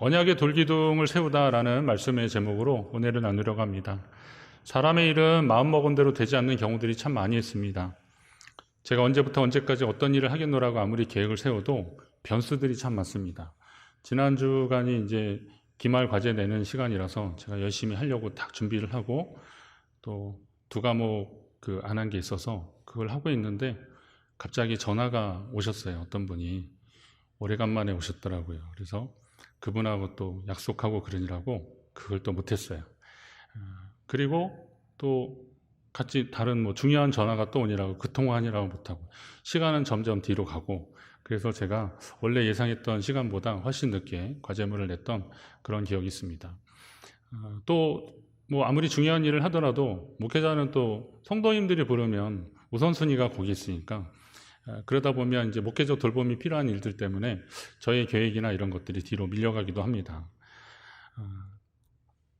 언약의 돌기둥을 세우다라는 말씀의 제목으로 은혜를 나누려고 합니다. 사람의 일은 마음먹은 대로 되지 않는 경우들이 참 많이 있습니다. 제가 언제부터 언제까지 어떤 일을 하겠노라고 아무리 계획을 세워도 변수들이 참 많습니다. 지난 주간이 이제 기말 과제 내는 시간이라서 제가 열심히 하려고 딱 준비를 하고 또 두 과목 안 한 게 있어서 그걸 하고 있는데 갑자기 전화가 오셨어요. 어떤 분이 오래간만에 오셨더라고요. 그래서 그분하고 또 약속하고 그러느라고 그걸 또 못했어요. 그리고 또 같이 다른 중요한 전화가 또 오니라고 그 통화하느라고 못하고 시간은 점점 뒤로 가고 그래서 제가 원래 예상했던 시간보다 훨씬 늦게 과제물을 냈던 그런 기억이 있습니다. 또 아무리 중요한 일을 하더라도 목회자는 또 성도님들이 부르면 우선순위가 거기 있으니까 그러다 보면 이제 목회적 돌봄이 필요한 일들 때문에 저의 계획이나 이런 것들이 뒤로 밀려가기도 합니다.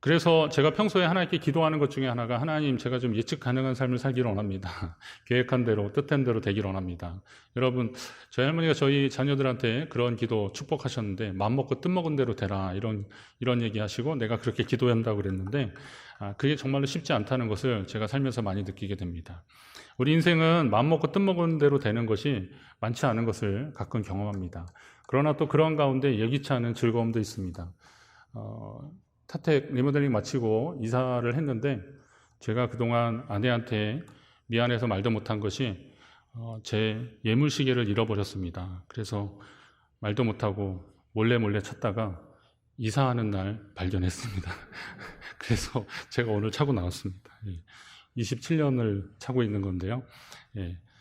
그래서 제가 평소에 하나님께 기도하는 것 중에 하나가 하나님 제가 좀 예측 가능한 삶을 살기를 원합니다. 계획한 대로 뜻한 대로 되기를 원합니다. 여러분 저희 할머니가 저희 자녀들한테 그런 기도 축복하셨는데 마음먹고 뜻먹은 대로 되라 이런 얘기하시고 내가 그렇게 기도한다고 그랬는데 그게 정말로 쉽지 않다는 것을 제가 살면서 많이 느끼게 됩니다. 우리 인생은 마음먹고 뜻먹은 대로 되는 것이 많지 않은 것을 가끔 경험합니다. 그러나 또 그런 가운데 예기치 않은 즐거움도 있습니다. 타택 리모델링 마치고 이사를 했는데 제가 그동안 아내한테 미안해서 말도 못한 것이 제 예물시계를 잃어버렸습니다. 그래서 말도 못하고 몰래 찾다가 이사하는 날 발견했습니다. 그래서 제가 오늘 차고 나왔습니다. 27년을 차고 있는 건데요.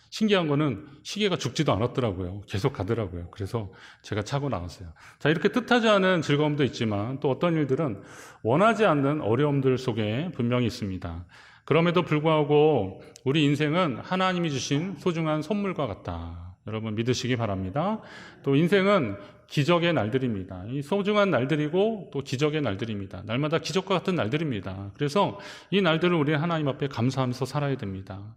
신기한 거는 시계가 죽지도 않았더라고요. 계속 가더라고요. 그래서 제가 차고 나왔어요. 자, 이렇게 뜻하지 않은 즐거움도 있지만 또 어떤 일들은 원하지 않는 어려움들 속에 분명히 있습니다. 그럼에도 불구하고 우리 인생은 하나님이 주신 소중한 선물과 같다. 여러분 믿으시기 바랍니다. 또 인생은 기적의 날들입니다. 이 소중한 날들이고 또 기적의 날들입니다. 날마다 기적과 같은 날들입니다. 그래서 이 날들을 우리 하나님 앞에 감사하면서 살아야 됩니다.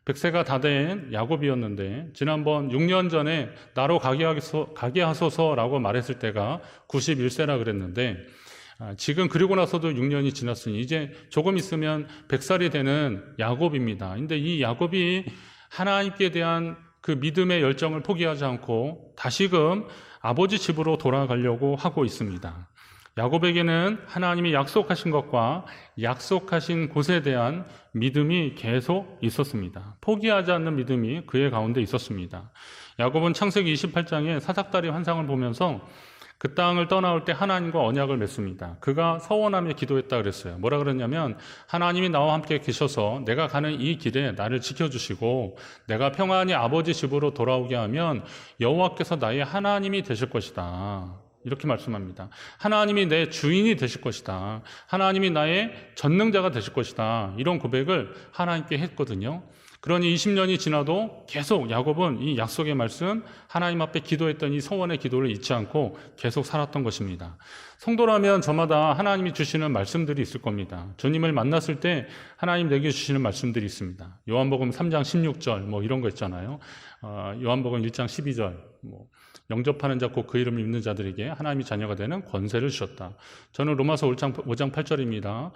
100세가 다 된 야곱이었는데 지난번 6년 전에 나로 가게 하소서라고 말했을 때가 91세라 그랬는데 지금 그리고 나서도 6년이 지났으니 이제 조금 있으면 100살이 되는 야곱입니다. 근데 이 야곱이 하나님께 대한 그 믿음의 열정을 포기하지 않고 다시금 아버지 집으로 돌아가려고 하고 있습니다. 야곱에게는 하나님이 약속하신 것과 약속하신 곳에 대한 믿음이 계속 있었습니다. 포기하지 않는 믿음이 그의 가운데 있었습니다. 야곱은 창세기 28장에 사닥다리 환상을 보면서 그 땅을 떠나올 때 하나님과 언약을 맺습니다. 그가 서원하며 기도했다 그랬어요. 뭐라 그랬냐면 하나님이 나와 함께 계셔서 내가 가는 이 길에 나를 지켜주시고 내가 평안히 아버지 집으로 돌아오게 하면 여호와께서 나의 하나님이 되실 것이다. 이렇게 말씀합니다. 하나님이 내 주인이 되실 것이다. 하나님이 나의 전능자가 되실 것이다. 이런 고백을 하나님께 했거든요. 그러니 20년이 지나도 계속 야곱은 이 약속의 말씀, 하나님 앞에 기도했던 이 서원의 기도를 잊지 않고 계속 살았던 것입니다. 성도라면 저마다 하나님이 주시는 말씀들이 있을 겁니다. 주님을 만났을 때 하나님 내게 주시는 말씀들이 있습니다. 요한복음 3장 16절 이런 거 있잖아요. 요한복음 1장 12절 영접하는 자 곧 그 이름을 믿는 자들에게 하나님이 자녀가 되는 권세를 주셨다. 저는 로마서 5장 8절입니다.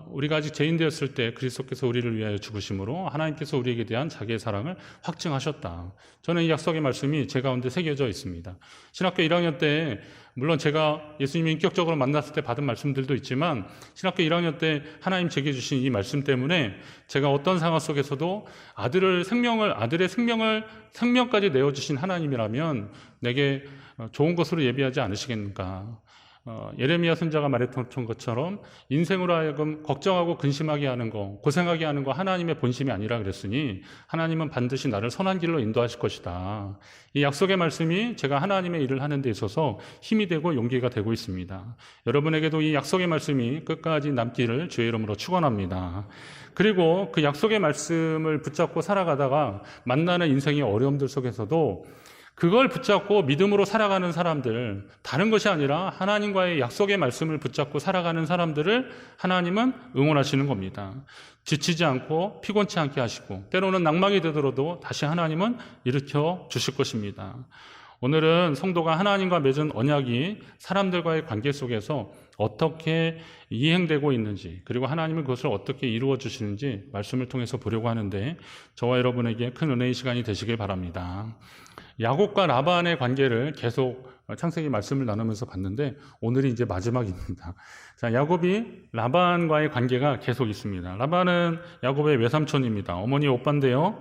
우리가 아직 죄인 되었을 때 그리스도께서 우리를 위하여 죽으심으로 하나님께서 우리에게 대한 자기의 사랑을 확증하셨다. 저는 이 약속의 말씀이 제 가운데 새겨져 있습니다. 신학교 1학년 때 물론 제가 예수님을 인격적으로 만났을 때 받은 말씀들도 있지만 신학교 1학년 때 하나님 제게 주신 이 말씀 때문에 제가 어떤 상황 속에서도 아들의 생명까지 내어주신 하나님이라면 내게 좋은 것으로 예비하지 않으시겠는가. 예레미야 선지자가 말했던 것처럼 인생으로 하여금 걱정하고 근심하게 하는 거, 고생하게 하는 거 하나님의 본심이 아니라 그랬으니 하나님은 반드시 나를 선한 길로 인도하실 것이다. 이 약속의 말씀이 제가 하나님의 일을 하는 데 있어서 힘이 되고 용기가 되고 있습니다. 여러분에게도 이 약속의 말씀이 끝까지 남기를 주의 이름으로 축원합니다. 그리고 그 약속의 말씀을 붙잡고 살아가다가 만나는 인생의 어려움들 속에서도 그걸 붙잡고 믿음으로 살아가는 사람들, 다른 것이 아니라 하나님과의 약속의 말씀을 붙잡고 살아가는 사람들을 하나님은 응원하시는 겁니다. 지치지 않고 피곤치 않게 하시고 때로는 낭망이 되더라도 다시 하나님은 일으켜 주실 것입니다. 오늘은 성도가 하나님과 맺은 언약이 사람들과의 관계 속에서 어떻게 이행되고 있는지, 그리고 하나님은 그것을 어떻게 이루어 주시는지 말씀을 통해서 보려고 하는데, 저와 여러분에게 큰 은혜의 시간이 되시길 바랍니다. 야곱과 라반의 관계를 계속 창세기 말씀을 나누면서 봤는데, 오늘이 이제 마지막입니다. 자, 야곱이 라반과의 관계가 계속 있습니다. 라반은 야곱의 외삼촌입니다. 어머니 오빠인데요.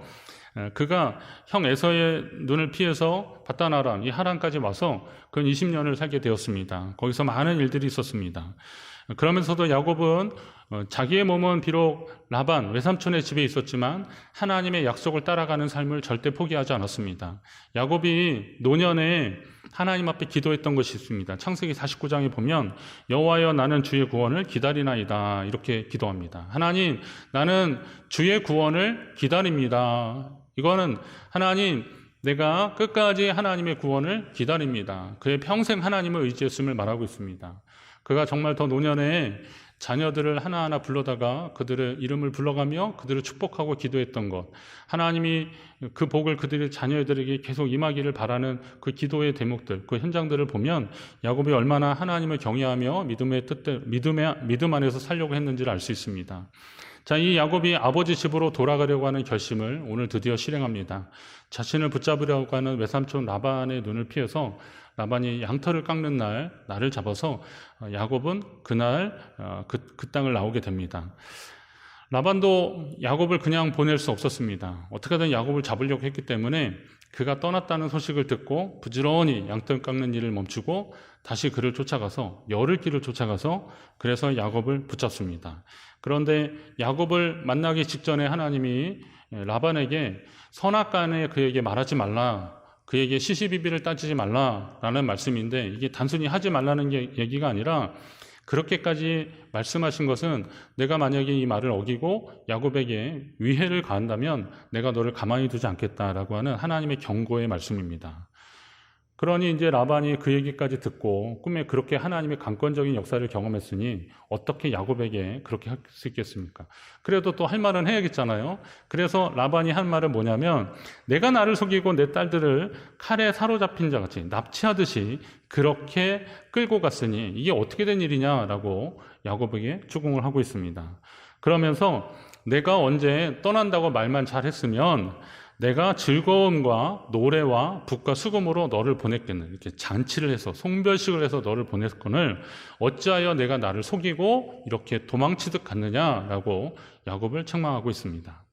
그가 형 에서의 눈을 피해서 바다나람, 이 하란까지 와서 근 20년을 살게 되었습니다. 거기서 많은 일들이 있었습니다. 그러면서도 야곱은 자기의 몸은 비록 라반, 외삼촌의 집에 있었지만 하나님의 약속을 따라가는 삶을 절대 포기하지 않았습니다. 야곱이 노년에 하나님 앞에 기도했던 것이 있습니다. 창세기 49장에 보면 여호와여 나는 주의 구원을 기다리나이다, 이렇게 기도합니다. 하나님, 나는 주의 구원을 기다립니다. 이거는 하나님, 내가 끝까지 하나님의 구원을 기다립니다. 그의 평생 하나님을 의지했음을 말하고 있습니다. 그가 정말 더 노년에 자녀들을 하나하나 불러다가 그들의 이름을 불러가며 그들을 축복하고 기도했던 것, 하나님이 그 복을 그들의 자녀들에게 계속 임하기를 바라는 그 기도의 대목들, 그 현장들을 보면 야곱이 얼마나 하나님을 경외하며 믿음 안에서 살려고 했는지를 알 수 있습니다. 자, 이 야곱이 아버지 집으로 돌아가려고 하는 결심을 오늘 드디어 실행합니다. 자신을 붙잡으려고 하는 외삼촌 라반의 눈을 피해서 라반이 양털을 깎는 날을 잡아서 야곱은 그날 그 땅을 나오게 됩니다. 라반도 야곱을 그냥 보낼 수 없었습니다. 어떻게든 야곱을 잡으려고 했기 때문에 그가 떠났다는 소식을 듣고 부지런히 양털 깎는 일을 멈추고 다시 그를 쫓아가서 열흘 길을 쫓아가서 그래서 야곱을 붙잡습니다. 그런데 야곱을 만나기 직전에 하나님이 라반에게 선악간에 그에게 말하지 말라, 그에게 시시비비를 따지지 말라라는 말씀인데, 이게 단순히 하지 말라는 얘기가 아니라 그렇게까지 말씀하신 것은 내가 만약에 이 말을 어기고 야곱에게 위해를 가한다면 내가 너를 가만히 두지 않겠다라고 하는 하나님의 경고의 말씀입니다. 그러니 이제 라반이 그 얘기까지 듣고 꿈에 그렇게 하나님의 강권적인 역사를 경험했으니 어떻게 야곱에게 그렇게 할 수 있겠습니까? 그래도 또 할 말은 해야겠잖아요. 그래서 라반이 한 말은 뭐냐면, 내가 나를 속이고 내 딸들을 칼에 사로잡힌 자같이 납치하듯이 그렇게 끌고 갔으니 이게 어떻게 된 일이냐라고 야곱에게 추궁을 하고 있습니다. 그러면서 내가 언제 떠난다고 말만 잘했으면 내가 즐거움과 노래와 북과 수금으로 너를 보냈겠는, 이렇게 잔치를 해서 송별식을 해서 너를 보냈거늘 어찌하여 내가 나를 속이고 이렇게 도망치듯 갔느냐라고 야곱을 책망하고 있습니다.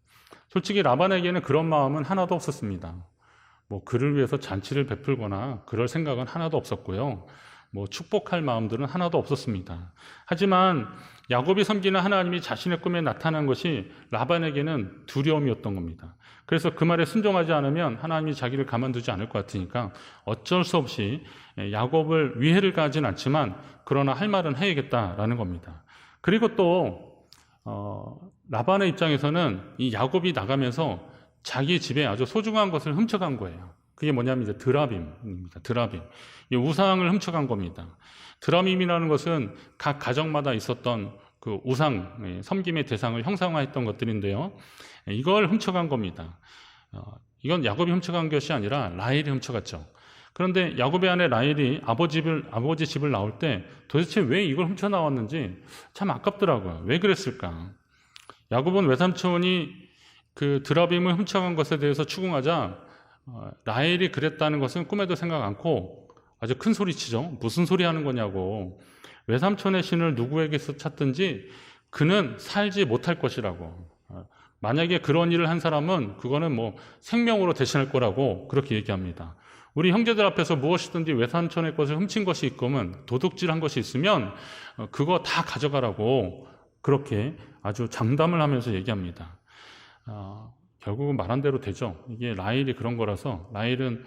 솔직히 라반에게는 그런 마음은 하나도 없었습니다. 그를 위해서 잔치를 베풀거나 그럴 생각은 하나도 없었고요. 축복할 마음들은 하나도 없었습니다. 하지만 야곱이 섬기는 하나님이 자신의 꿈에 나타난 것이 라반에게는 두려움이었던 겁니다. 그래서 그 말에 순종하지 않으면 하나님이 자기를 가만두지 않을 것 같으니까 어쩔 수 없이 야곱을 위해를 가하진 않지만 그러나 할 말은 해야겠다라는 겁니다. 그리고 또 라반의 입장에서는 이 야곱이 나가면서 자기 집에 아주 소중한 것을 훔쳐간 거예요. 그게 뭐냐면 이제 드라빔입니다. 드라빔. 이 우상을 훔쳐간 겁니다. 드라빔이라는 것은 각 가정마다 있었던 그 우상, 섬김의 대상을 형상화했던 것들인데요. 이걸 훔쳐간 겁니다. 이건 야곱이 훔쳐간 것이 아니라 라헬이 훔쳐갔죠. 그런데 야곱의 아내 라헬이 아버지 집을 나올 때 도대체 왜 이걸 훔쳐 나왔는지 참 아깝더라고요. 왜 그랬을까? 야곱은 외삼촌이 그 드라빔을 훔쳐간 것에 대해서 추궁하자 라헬이 그랬다는 것은 꿈에도 생각 않고 아주 큰 소리치죠. 무슨 소리 하는 거냐고. 외삼촌의 신을 누구에게서 찾든지 그는 살지 못할 것이라고. 만약에 그런 일을 한 사람은 그거는 생명으로 대신할 거라고 그렇게 얘기합니다. 우리 형제들 앞에서 무엇이든지 외삼촌의 것을 훔친 것이 있거면 도둑질한 것이 있으면 그거 다 가져가라고 그렇게 아주 장담을 하면서 얘기합니다. 결국은 말한 대로 되죠. 이게 라헬이 그런 거라서 라헬은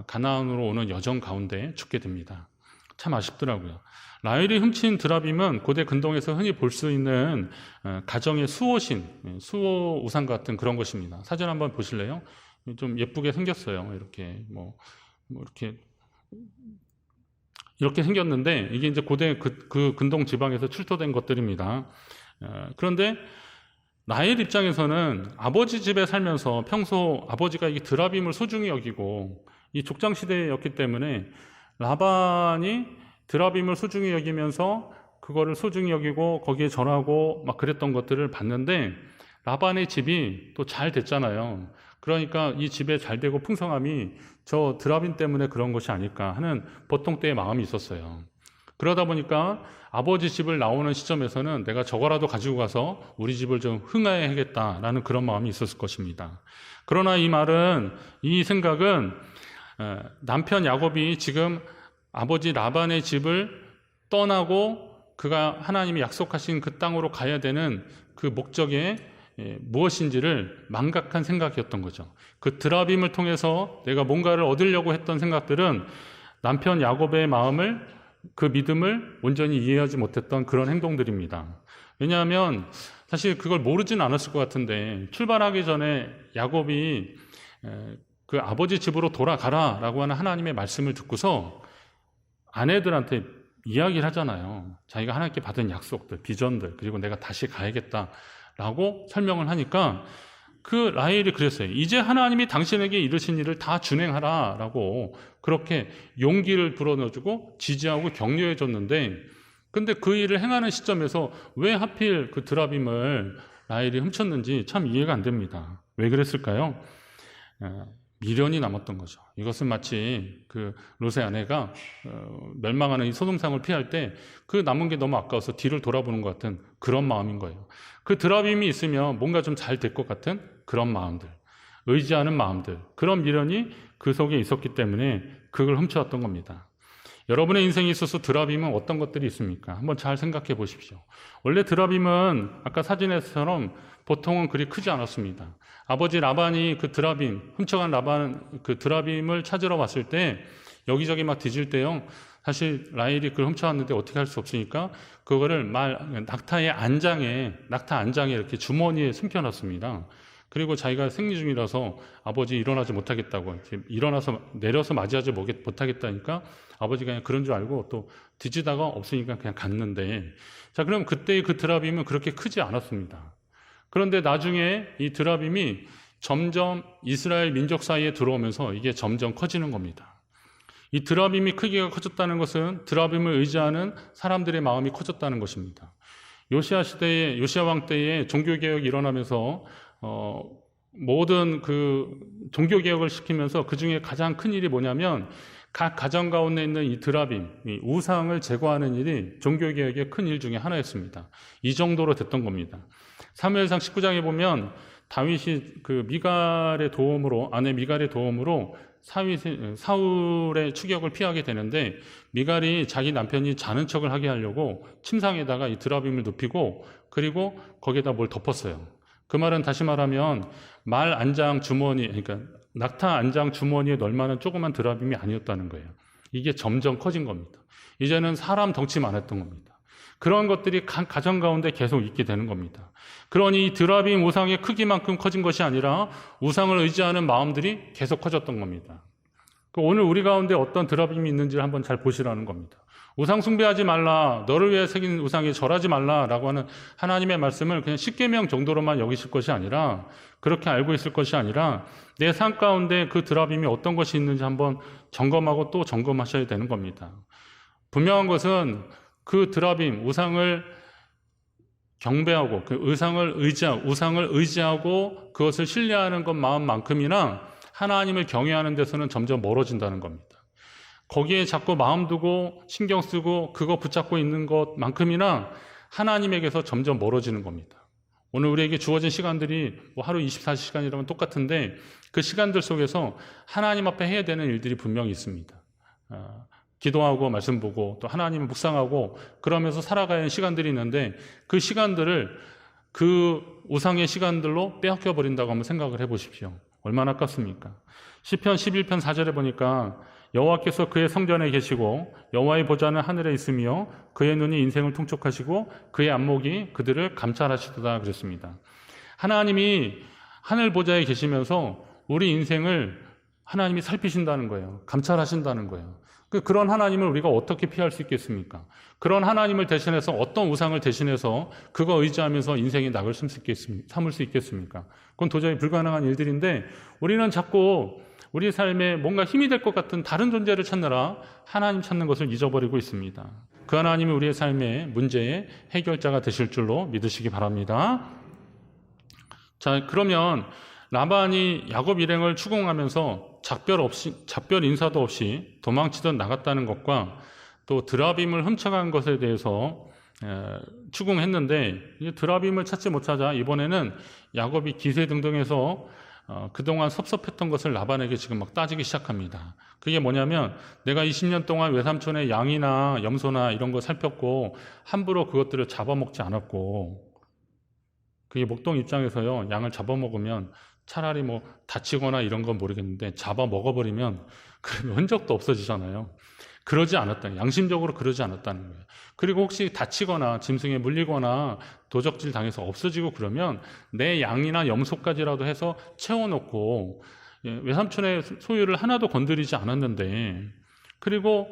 가나안으로 오는 여정 가운데 죽게 됩니다. 참 아쉽더라고요. 라헬이 훔친 드라빔은 고대 근동에서 흔히 볼 수 있는 가정의 수호신, 수호 우상 같은 그런 것입니다. 사진 한번 보실래요? 좀 예쁘게 생겼어요. 이렇게 생겼는데 이게 이제 고대 그 근동 지방에서 출토된 것들입니다. 그런데 라헬 입장에서는 아버지 집에 살면서 평소 아버지가 이 드라빔을 소중히 여기고 이 족장 시대였기 때문에 라반이 드라빔을 소중히 여기면서 그거를 소중히 여기고 거기에 절하고 막 그랬던 것들을 봤는데, 라반의 집이 또 잘 됐잖아요. 그러니까 이 집에 잘 되고 풍성함이 저 드라빔 때문에 그런 것이 아닐까 하는 보통 때의 마음이 있었어요. 그러다 보니까 아버지 집을 나오는 시점에서는 내가 저거라도 가지고 가서 우리 집을 좀 흥하해야겠다라는 그런 마음이 있었을 것입니다. 그러나 이 생각은 남편 야곱이 지금 아버지 라반의 집을 떠나고 그가 하나님이 약속하신 그 땅으로 가야 되는 그 목적에 무엇인지를 망각한 생각이었던 거죠. 그 드라빔을 통해서 내가 뭔가를 얻으려고 했던 생각들은 남편 야곱의 마음을, 그 믿음을 온전히 이해하지 못했던 그런 행동들입니다. 왜냐하면 사실 그걸 모르진 않았을 것 같은데, 출발하기 전에 야곱이 그 아버지 집으로 돌아가라 라고 하는 하나님의 말씀을 듣고서 아내들한테 이야기를 하잖아요. 자기가 하나님께 받은 약속들, 비전들, 그리고 내가 다시 가야겠다라고 설명을 하니까 그 라헬이 그랬어요. 이제 하나님이 당신에게 이르신 일을 다 준행하라 라고 그렇게 용기를 불어넣어주고 지지하고 격려해 줬는데, 근데 그 일을 행하는 시점에서 왜 하필 그 드라빔을 라헬이 훔쳤는지 참 이해가 안 됩니다. 왜 그랬을까요? 미련이 남았던 거죠. 이것은 마치 그 롯의 아내가 멸망하는 이 소돔상을 피할 때 그 남은 게 너무 아까워서 뒤를 돌아보는 것 같은 그런 마음인 거예요. 그 드라빔이 있으면 뭔가 좀 잘 될 것 같은 그런 마음들, 의지하는 마음들, 그런 미련이 그 속에 있었기 때문에 그걸 훔쳐왔던 겁니다. 여러분의 인생에 있어서 드라빔은 어떤 것들이 있습니까? 한번 잘 생각해 보십시오. 원래 드라빔은 아까 사진에서처럼 보통은 그리 크지 않았습니다. 아버지 라반이 그 드라빔, 훔쳐간 라반 그 드라빔을 찾으러 왔을 때 여기저기 막 뒤질 때요, 사실 라헬이 그걸 훔쳐왔는데 어떻게 할 수 없으니까 그거를 낙타 안장에 이렇게 주머니에 숨겨놨습니다. 그리고 자기가 생리 중이라서 아버지 일어나지 못하겠다고, 일어나서 내려서 맞이하지 못하겠다니까 아버지가 그냥 그런 줄 알고 또 뒤지다가 없으니까 그냥 갔는데, 자, 그럼 그때의 그 드라빔은 그렇게 크지 않았습니다. 그런데 나중에 이 드라빔이 점점 이스라엘 민족 사이에 들어오면서 이게 점점 커지는 겁니다. 이 드라빔이 크기가 커졌다는 것은 드라빔을 의지하는 사람들의 마음이 커졌다는 것입니다. 요시야 왕 때에 종교개혁이 일어나면서 모든 그 종교개혁을 시키면서 그 중에 가장 큰 일이 뭐냐면 각 가정 가운데 있는 이 드라빔, 이 우상을 제거하는 일이 종교개혁의 큰 일 중에 하나였습니다. 이 정도로 됐던 겁니다. 사무엘상 19장에 보면 다윗이 그 아내 미갈의 도움으로 사울의 추격을 피하게 되는데, 미갈이 자기 남편이 자는 척을 하게 하려고 침상에다가 이 드라빔을 눕히고 그리고 거기에다 뭘 덮었어요. 그 말은 다시 말하면 말 안장 주머니, 그러니까 낙타 안장 주머니에 넣을 만한 조그만 드라빔이 아니었다는 거예요. 이게 점점 커진 겁니다. 이제는 사람 덩치만 했던 겁니다. 그런 것들이 가정 가운데 계속 있게 되는 겁니다. 그러니 이 드라빔 우상의 크기만큼 커진 것이 아니라 우상을 의지하는 마음들이 계속 커졌던 겁니다. 오늘 우리 가운데 어떤 드라빔이 있는지를 한번 잘 보시라는 겁니다. 우상 숭배하지 말라, 너를 위해 새긴 우상에 절하지 말라라고 하는 하나님의 말씀을 그냥 십계명 정도로만 여기실 것이 아니라, 그렇게 알고 있을 것이 아니라 내 삶 가운데 그 드라빔이 어떤 것이 있는지 한번 점검하고 또 점검하셔야 되는 겁니다. 분명한 것은 그 드라빔, 우상을 경배하고 그 우상을 의지하고 그것을 신뢰하는 것 마음만큼이나 하나님을 경외하는 데서는 점점 멀어진다는 겁니다. 거기에 자꾸 마음 두고 신경 쓰고 그거 붙잡고 있는 것만큼이나 하나님에게서 점점 멀어지는 겁니다. 오늘 우리에게 주어진 시간들이 하루 24시간이라면 똑같은데 그 시간들 속에서 하나님 앞에 해야 되는 일들이 분명히 있습니다. 기도하고 말씀 보고 또 하나님을 묵상하고 그러면서 살아가야 하는 시간들이 있는데, 그 시간들을 그 우상의 시간들로 빼앗겨 버린다고 한번 생각을 해보십시오. 얼마나 아깝습니까? 시편 11편 4절에 보니까 여호와께서 그의 성전에 계시고 여호와의 보좌는 하늘에 있으며 그의 눈이 인생을 통촉하시고 그의 안목이 그들을 감찰하시도다 그랬습니다. 하나님이 하늘 보좌에 계시면서 우리 인생을 하나님이 살피신다는 거예요. 감찰하신다는 거예요. 그런 하나님을 우리가 어떻게 피할 수 있겠습니까? 그런 하나님을 대신해서 어떤 우상을 대신해서 그거 의지하면서 인생의 낙을 삼을 수 있겠습니까? 그건 도저히 불가능한 일들인데, 우리는 자꾸 우리 삶에 뭔가 힘이 될 것 같은 다른 존재를 찾느라 하나님 찾는 것을 잊어버리고 있습니다. 그 하나님이 우리의 삶의 문제의 해결자가 되실 줄로 믿으시기 바랍니다. 자, 그러면 라반이 야곱 일행을 추궁하면서 작별 인사도 없이 도망치던 나갔다는 것과 또 드라빔을 훔쳐간 것에 대해서 추궁했는데 드라빔을 찾지 못하자 이번에는 야곱이 기세등등해서 그동안 섭섭했던 것을 라반에게 지금 막 따지기 시작합니다. 그게 뭐냐면 내가 20년 동안 외삼촌의 양이나 염소나 이런 거 살폈고 함부로 그것들을 잡아먹지 않았고, 그게 목동 입장에서요, 양을 잡아먹으면 차라리 뭐 다치거나 이런 건 모르겠는데 잡아먹어버리면 그러면 흔적도 없어지잖아요. 그러지 않았다는, 양심적으로 그러지 않았다는 거예요. 그리고 혹시 다치거나 짐승에 물리거나 도적질 당해서 없어지고 그러면 내 양이나 염소까지라도 해서 채워놓고 외삼촌의 소유를 하나도 건드리지 않았는데, 그리고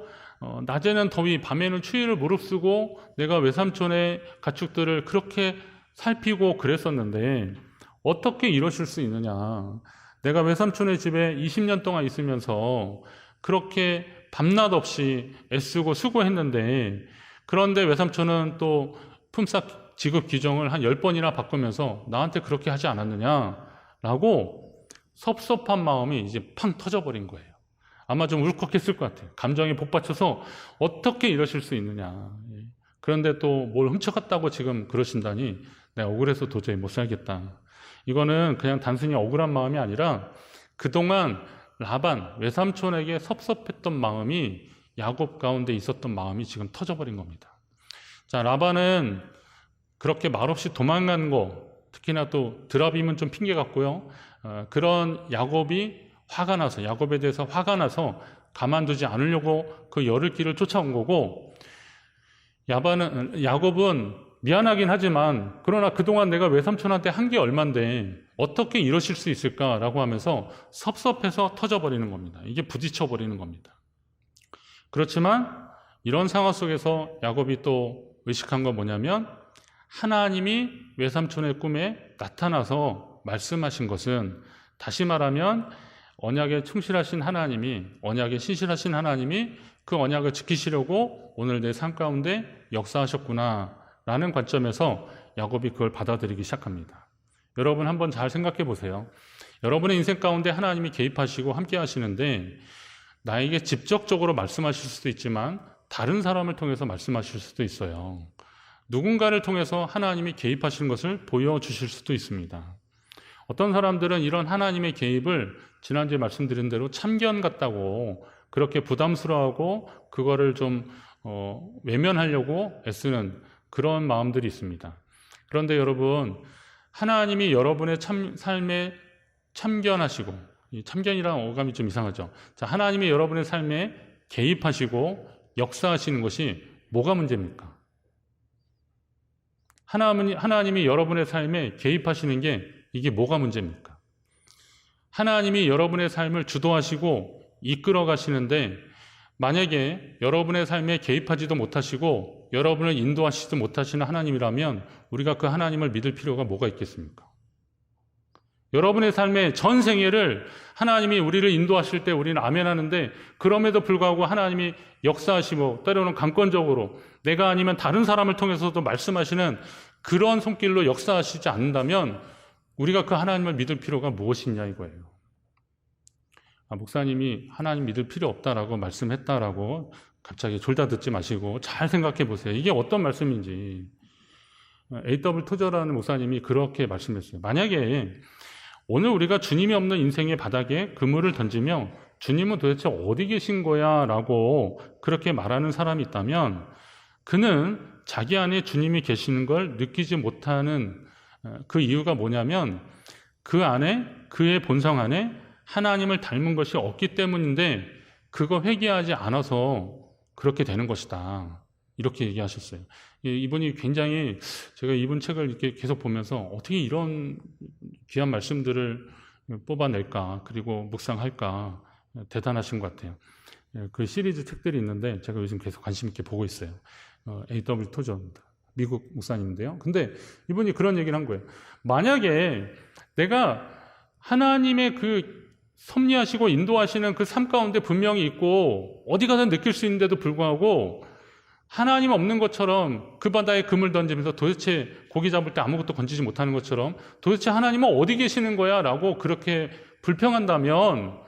낮에는 더위, 밤에는 추위를 무릅쓰고 내가 외삼촌의 가축들을 그렇게 살피고 그랬었는데 어떻게 이러실 수 있느냐. 내가 외삼촌의 집에 20년 동안 있으면서 그렇게 밤낮 없이 애쓰고 수고했는데, 그런데 외삼촌은 또 품삯 지급 규정을 한 10번이나 바꾸면서 나한테 그렇게 하지 않았느냐라고 섭섭한 마음이 이제 팡 터져버린 거예요. 아마 좀 울컥했을 것 같아요. 감정이 복받쳐서 어떻게 이러실 수 있느냐. 그런데 또 뭘 훔쳐갔다고 지금 그러신다니 내가 억울해서 도저히 못 살겠다. 이거는 그냥 단순히 억울한 마음이 아니라 그동안 라반, 외삼촌에게 섭섭했던 마음이, 야곱 가운데 있었던 마음이 지금 터져버린 겁니다. 자, 라반은 그렇게 말없이 도망간 거, 특히나 또 드라빔은 좀 핑계 같고요. 그런 야곱이 화가 나서, 야곱에 대해서 화가 나서 가만두지 않으려고 그 열흘 길을 쫓아온 거고, 야곱은 미안하긴 하지만 그러나 그동안 내가 외삼촌한테 한 게 얼만데 어떻게 이러실 수 있을까라고 하면서 섭섭해서 터져버리는 겁니다. 이게 부딪혀버리는 겁니다. 그렇지만 이런 상황 속에서 야곱이 또 의식한 건 뭐냐면, 하나님이 외삼촌의 꿈에 나타나서 말씀하신 것은, 다시 말하면 언약에 충실하신 하나님이, 언약에 신실하신 하나님이 그 언약을 지키시려고 오늘 내 삶 가운데 역사하셨구나 라는 관점에서 야곱이 그걸 받아들이기 시작합니다. 여러분 한번 잘 생각해 보세요. 여러분의 인생 가운데 하나님이 개입하시고 함께 하시는데 나에게 직접적으로 말씀하실 수도 있지만 다른 사람을 통해서 말씀하실 수도 있어요. 누군가를 통해서 하나님이 개입하시는 것을 보여주실 수도 있습니다. 어떤 사람들은 이런 하나님의 개입을 지난주에 말씀드린 대로 참견 같다고 그렇게 부담스러워하고 그거를 좀 외면하려고 애쓰는 그런 마음들이 있습니다. 그런데 여러분, 하나님이 여러분의 삶에 참견하시고, 이 참견이라는 어감이 좀 이상하죠. 자, 하나님이 여러분의 삶에 개입하시고 역사하시는 것이 뭐가 문제입니까? 하나님이 여러분의 삶에 개입하시는 게 이게 뭐가 문제입니까? 하나님이 여러분의 삶을 주도하시고 이끌어 가시는데 만약에 여러분의 삶에 개입하지도 못하시고 여러분을 인도하시지도 못하시는 하나님이라면 우리가 그 하나님을 믿을 필요가 뭐가 있겠습니까? 여러분의 삶의 전 생애를 하나님이 우리를 인도하실 때 우리는 아멘 하는데, 그럼에도 불구하고 하나님이 역사하시고 때로는 강권적으로 내가 아니면 다른 사람을 통해서도 말씀하시는 그런 손길로 역사하시지 않는다면 우리가 그 하나님을 믿을 필요가 무엇이냐 이거예요. 목사님이 하나님 믿을 필요 없다라고 말씀했다라고 갑자기 졸다 듣지 마시고 잘 생각해 보세요. 이게 어떤 말씀인지. A.W. 토저라는 목사님이 그렇게 말씀했어요. 만약에 오늘 우리가 주님이 없는 인생의 바닥에 그물을 던지며 주님은 도대체 어디 계신 거야 라고 그렇게 말하는 사람이 있다면 그는 자기 안에 주님이 계시는 걸 느끼지 못하는 그 이유가 뭐냐면 그 안에, 그의 본성 안에 하나님을 닮은 것이 없기 때문인데 그거 회개하지 않아서 그렇게 되는 것이다. 이렇게 얘기하셨어요. 이분이 굉장히, 제가 이분 책을 이렇게 계속 보면서 어떻게 이런 귀한 말씀들을 뽑아낼까, 그리고 묵상할까, 대단하신 것 같아요. 그 시리즈 책들이 있는데 제가 요즘 계속 관심 있게 보고 있어요. A.W. 토저입니다. 미국 목사님인데요. 근데 이분이 그런 얘기를 한 거예요. 만약에 내가 하나님의 그 섭리하시고 인도하시는 그 삶 가운데 분명히 있고 어디 가든 느낄 수 있는데도 불구하고 하나님 없는 것처럼 그 바다에 금을 던지면서 도대체 고기 잡을 때 아무것도 건지지 못하는 것처럼 도대체 하나님은 어디 계시는 거야? 라고 그렇게 불평한다면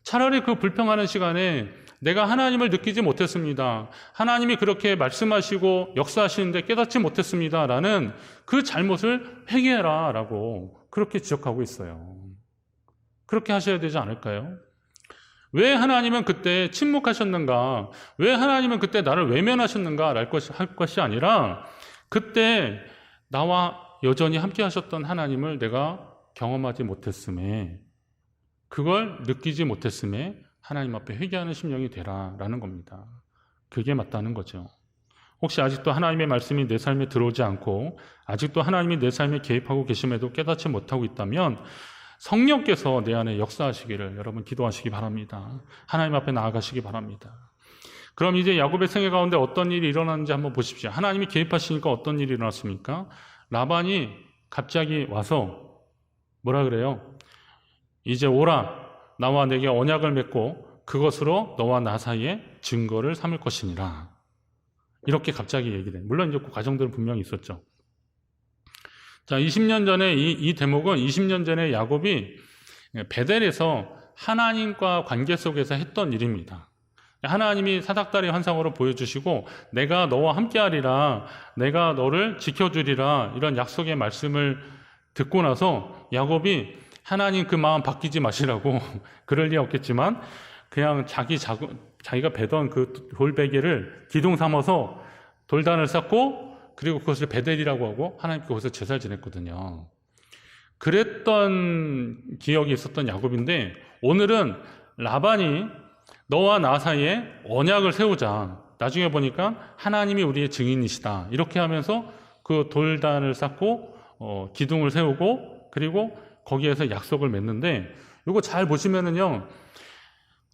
차라리 그 불평하는 시간에 내가 하나님을 느끼지 못했습니다. 하나님이 그렇게 말씀하시고 역사하시는데 깨닫지 못했습니다. 라는 그 잘못을 회개해라 라고 그렇게 지적하고 있어요. 그렇게 하셔야 되지 않을까요? 왜 하나님은 그때 침묵하셨는가? 왜 하나님은 그때 나를 외면하셨는가? 할 것이 아니라 그때 나와 여전히 함께 하셨던 하나님을 내가 경험하지 못했음에 그걸 느끼지 못했음에 하나님 앞에 회개하는 심령이 되라라는 겁니다. 그게 맞다는 거죠. 혹시 아직도 하나님의 말씀이 내 삶에 들어오지 않고 아직도 하나님이 내 삶에 개입하고 계심에도 깨닫지 못하고 있다면 성령께서 내 안에 역사하시기를 여러분 기도하시기 바랍니다. 하나님 앞에 나아가시기 바랍니다. 그럼 이제 야곱의 생애 가운데 어떤 일이 일어났는지 한번 보십시오. 하나님이 개입하시니까 어떤 일이 일어났습니까? 라반이 갑자기 와서 뭐라 그래요? 이제 오라, 나와 내게 언약을 맺고 그것으로 너와 나 사이에 증거를 삼을 것이니라. 이렇게 갑자기 얘기를 해요. 물론 이제 그 과정들은 분명히 있었죠. 자, 20년 전에 이 대목은 20년 전에 야곱이 베델에서 하나님과 관계 속에서 했던 일입니다. 하나님이 사닥다리 환상으로 보여주시고 내가 너와 함께하리라, 내가 너를 지켜주리라 이런 약속의 말씀을 듣고 나서 야곱이 하나님 그 마음 바뀌지 마시라고 그럴 리 없겠지만 그냥 자기가 베던 그 돌베개를 기둥 삼아서 돌단을 쌓고 그리고 그것을 베델이라고 하고 하나님께 거기서 제사를 지냈거든요. 그랬던 기억이 있었던 야곱인데 오늘은 라반이 너와 나 사이에 언약을 세우자. 나중에 보니까 하나님이 우리의 증인이시다. 이렇게 하면서 그 돌단을 쌓고 기둥을 세우고 그리고 거기에서 약속을 맺는데 이거 잘 보시면은요.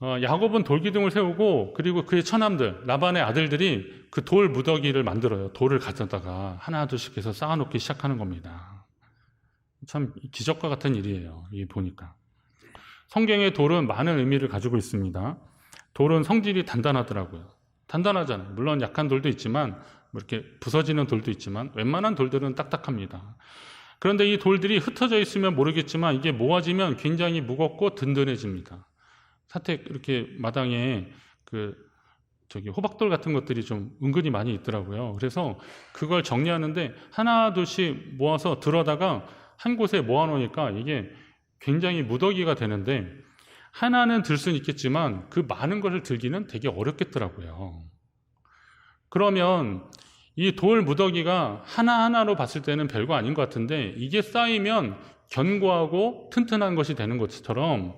야곱은 돌기둥을 세우고 그리고 그의 처남들 라반의 아들들이 그 돌 무더기를 만들어요. 돌을 가져다가 하나둘씩 해서 쌓아놓기 시작하는 겁니다. 참 기적과 같은 일이에요. 이게 보니까 성경의 돌은 많은 의미를 가지고 있습니다. 돌은 성질이 단단하더라고요. 단단하잖아요. 물론 약한 돌도 있지만 뭐 이렇게 부서지는 돌도 있지만 웬만한 돌들은 딱딱합니다. 그런데 이 돌들이 흩어져 있으면 모르겠지만 이게 모아지면 굉장히 무겁고 든든해집니다. 사택 이렇게 마당에 호박돌 같은 것들이 좀 은근히 많이 있더라고요. 그래서 그걸 정리하는데 하나 둘씩 모아서 들어다가 한 곳에 모아놓으니까 이게 굉장히 무더기가 되는데 하나는 들 수는 있겠지만 그 많은 것을 들기는 되게 어렵겠더라고요. 그러면 이 돌 무더기가 하나하나로 봤을 때는 별거 아닌 것 같은데 이게 쌓이면 견고하고 튼튼한 것이 되는 것처럼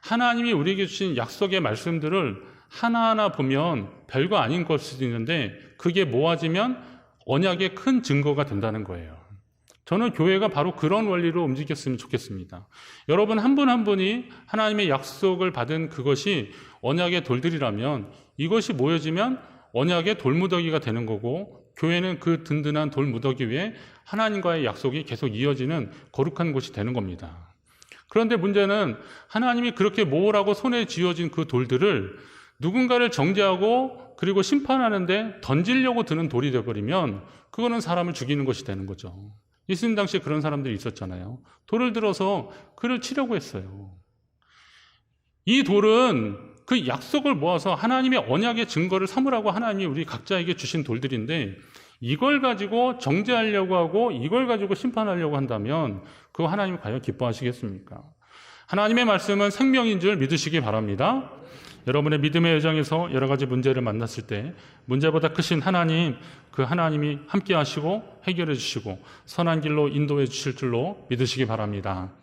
하나님이 우리에게 주신 약속의 말씀들을 하나하나 보면 별거 아닌 걸 수도 있는데 그게 모아지면 언약의 큰 증거가 된다는 거예요. 저는 교회가 바로 그런 원리로 움직였으면 좋겠습니다. 여러분 한 분 한 분이 하나님의 약속을 받은 그것이 언약의 돌들이라면 이것이 모여지면 언약의 돌무더기가 되는 거고 교회는 그 든든한 돌무더기 위에 하나님과의 약속이 계속 이어지는 거룩한 곳이 되는 겁니다. 그런데 문제는 하나님이 그렇게 모으라고 손에 쥐어진 그 돌들을 누군가를 정죄하고 그리고 심판하는데 던지려고 드는 돌이 되어버리면 그거는 사람을 죽이는 것이 되는 거죠. 예수님 당시에 그런 사람들이 있었잖아요. 돌을 들어서 그를 치려고 했어요. 이 돌은 그 약속을 모아서 하나님의 언약의 증거를 삼으라고 하나님이 우리 각자에게 주신 돌들인데 이걸 가지고 정죄하려고 하고 이걸 가지고 심판하려고 한다면 그거 하나님 과연 기뻐하시겠습니까? 하나님의 말씀은 생명인 줄 믿으시기 바랍니다. 여러분의 믿음의 여정에서 여러 가지 문제를 만났을 때 문제보다 크신 하나님, 그 하나님이 함께 하시고 해결해 주시고 선한 길로 인도해 주실 줄로 믿으시기 바랍니다.